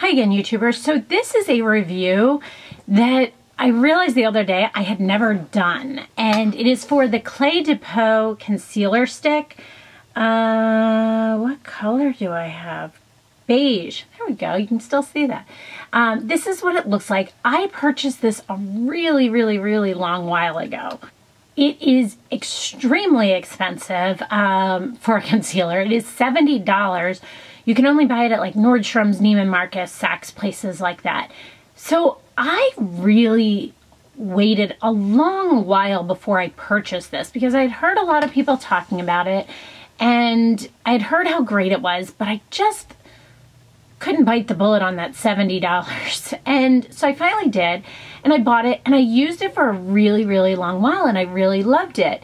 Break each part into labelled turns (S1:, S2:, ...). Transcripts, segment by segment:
S1: Hi again, YouTubers. So this is a review that I realized the other day I had never done, and it is for the Clae de Peau concealer stick. What color do I have? Beige. There we go. You can still see that. This is what it looks like. I purchased this a really long while ago. It is extremely expensive for a concealer. It is $70. You can only buy it at like Nordstrom's, Neiman Marcus, Saks, places like that. So I really waited a long while before I purchased this because I'd heard a lot of people talking about it and I'd heard how great it was, but I just couldn't bite the bullet on that $70. And so I finally did, and I bought it and I used it for a really long while and I really loved it.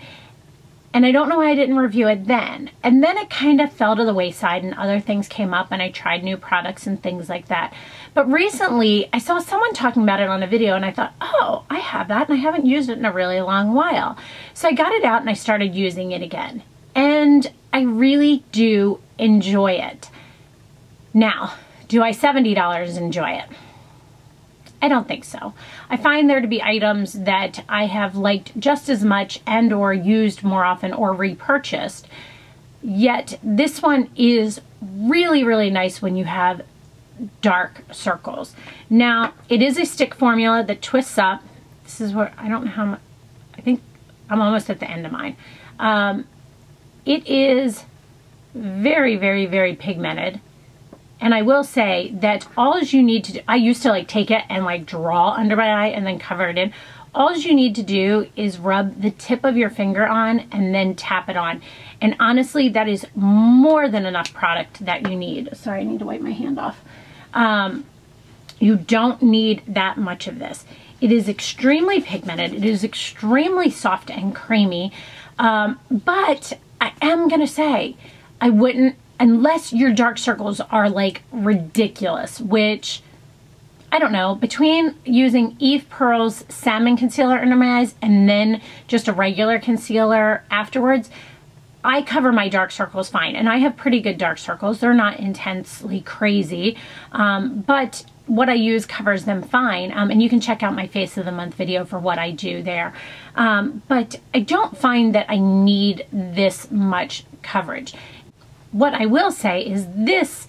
S1: And I don't know why I didn't review it then. And then it kind of fell to the wayside and other things came up and I tried new products and things like that. But recently I saw someone talking about it on a video and I thought, oh, I have that and I haven't used it in a really long while. So I got it out and I started using it again. And I really do enjoy it. Now, do I $70 enjoy it? I don't think so. I find there to be items that I have liked just as much and or used more often or repurchased. Yet this one is really nice when you have dark circles. Now, it is a stick formula that twists up. This is where, I don't know how much, I think I'm almost at the end of mine. It is very pigmented. And I will say that all you need to do, I used to like take it and like draw under my eye and then cover it in. All you need to do is rub the tip of your finger on and then tap it on. And honestly, that is more than enough product that you need. Sorry, I need to wipe my hand off. You don't need that much of this. It is extremely pigmented. It is extremely soft and creamy. But I am gonna say, I wouldn't, unless your dark circles are like ridiculous, which, I don't know, between using Eve Pearl's Salmon Concealer under my eyes and then just a regular concealer afterwards, I cover my dark circles fine. And I have pretty good dark circles. They're not intensely crazy, but what I use covers them fine. And you can check out my Face of the Month video for what I do there. But I don't find that I need this much coverage. What I will say is this,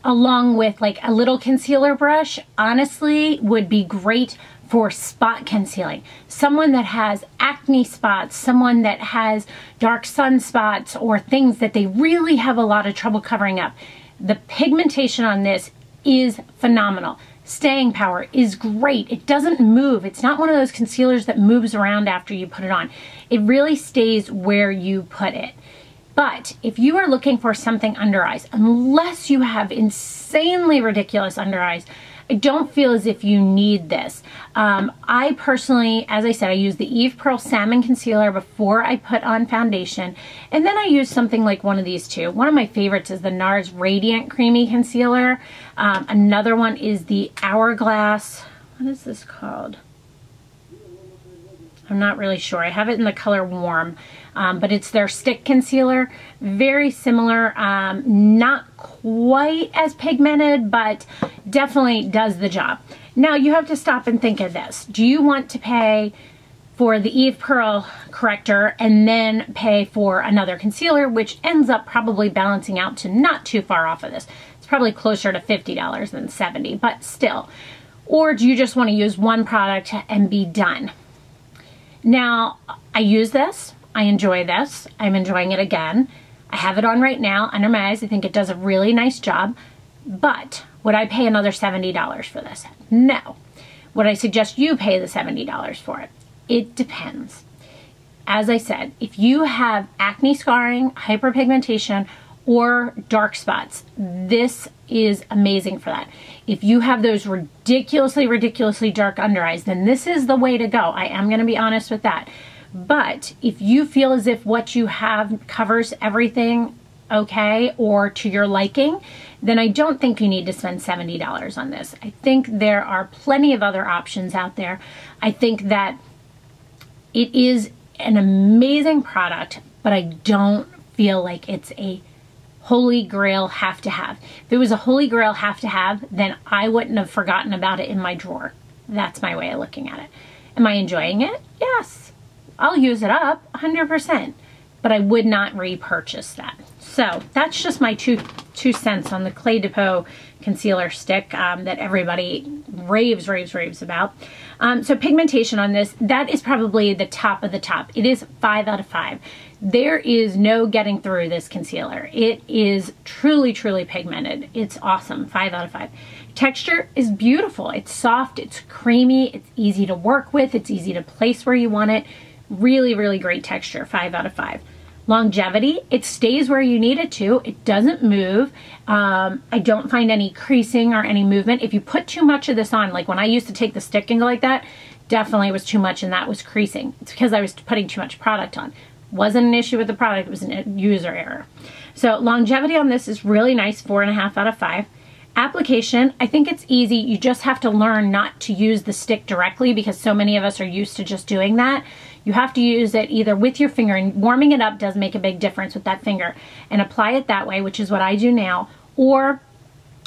S1: along with like a little concealer brush, honestly would be great for spot concealing. Someone that has acne spots, someone that has dark sunspots or things that they really have a lot of trouble covering up. The pigmentation on this is phenomenal. Staying power is great. It doesn't move. It's not one of those concealers that moves around after you put it on. It really stays where you put it. But if you are looking for something under eyes, unless you have insanely ridiculous under eyes, I don't feel as if you need this. I personally, as I said, I use the Eve Pearl Salmon Concealer before I put on foundation. And then I use something like one of these two. One of my favorites is the NARS Radiant Creamy Concealer. Another one is the Hourglass. What is this called? I'm not really sure. I have it in the color Warm, but it's their stick concealer. Very similar, not quite as pigmented, but definitely does the job. Now you have to stop and think of this. Do you want to pay for the Eve Pearl corrector and then pay for another concealer, which ends up probably balancing out to not too far off of this? It's probably closer to $50 than $70, but still. Or do you just want to use one product and be done? Now, I use this. I enjoy this. I'm enjoying it again. I have it on right now under my eyes. I think it does a really nice job. But would I pay another $70 for this? No. Would I suggest you pay the $70 for it? It depends. As I said, if you have acne scarring, hyperpigmentation, or dark spots, this is amazing for that. If you have those ridiculously dark under eyes, then this is the way to go. I am going to be honest with that. But if you feel as if what you have covers everything okay or to your liking, then I don't think you need to spend $70 on this. I think there are plenty of other options out there. I think that it is an amazing product, but I don't feel like it's a holy grail have to have. If it was a holy grail have to have, then I wouldn't have forgotten about it in my drawer. That's my way of looking at it. Am I enjoying it? Yes. I'll use it up 100%, but I would not repurchase that. So that's just my two cents on the Clae de Peau concealer stick that everybody raves about. So pigmentation on this, that is probably the top of the top. It is 5 out of 5. There is no getting through this concealer. It is truly, truly pigmented. It's awesome. 5 out of 5. Texture is beautiful. It's soft, it's creamy, it's easy to work with, it's easy to place where you want it. Really, really great texture. 5 out of 5. Longevity, it stays where you need it to. It doesn't move. I don't find any creasing or any movement. If you put too much of this on, like when I used to take the stick and go like that, definitely was too much and that was creasing. It's because I was putting too much product on. Wasn't an issue with the product, it was a user error. So longevity on this is really nice, 4.5 out of 5. Application, I think it's easy. You just have to learn not to use the stick directly because so many of us are used to just doing that. You have to use it either with your finger, and warming it up does make a big difference with that finger, and apply it that way, which is what I do now. Or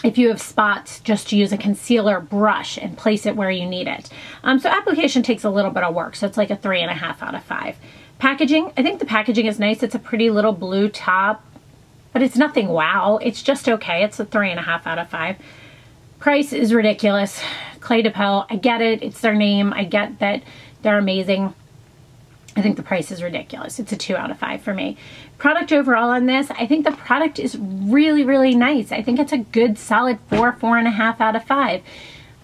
S1: if you have spots, just to use a concealer brush and place it where you need it. So application takes a little bit of work, so it's like a 3.5 out of 5. Packaging, I think the packaging is nice. It's a pretty little blue top, but it's nothing wow. It's just okay. It's a 3.5 out of 5. Price is ridiculous. Clae de Peau, I get it. It's their name. I get that they're amazing. I think the price is ridiculous. It's a 2 out of 5 for me. Product overall on this, I think the product is really, really nice. I think it's a good solid 4.5 out of 5.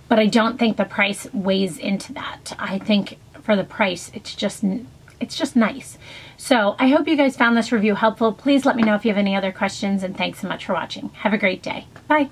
S1: But I don't think the price weighs into that. I think for the price, it's just nice. So I hope you guys found this review helpful. Please let me know if you have any other questions, and thanks so much for watching. Have a great day. Bye.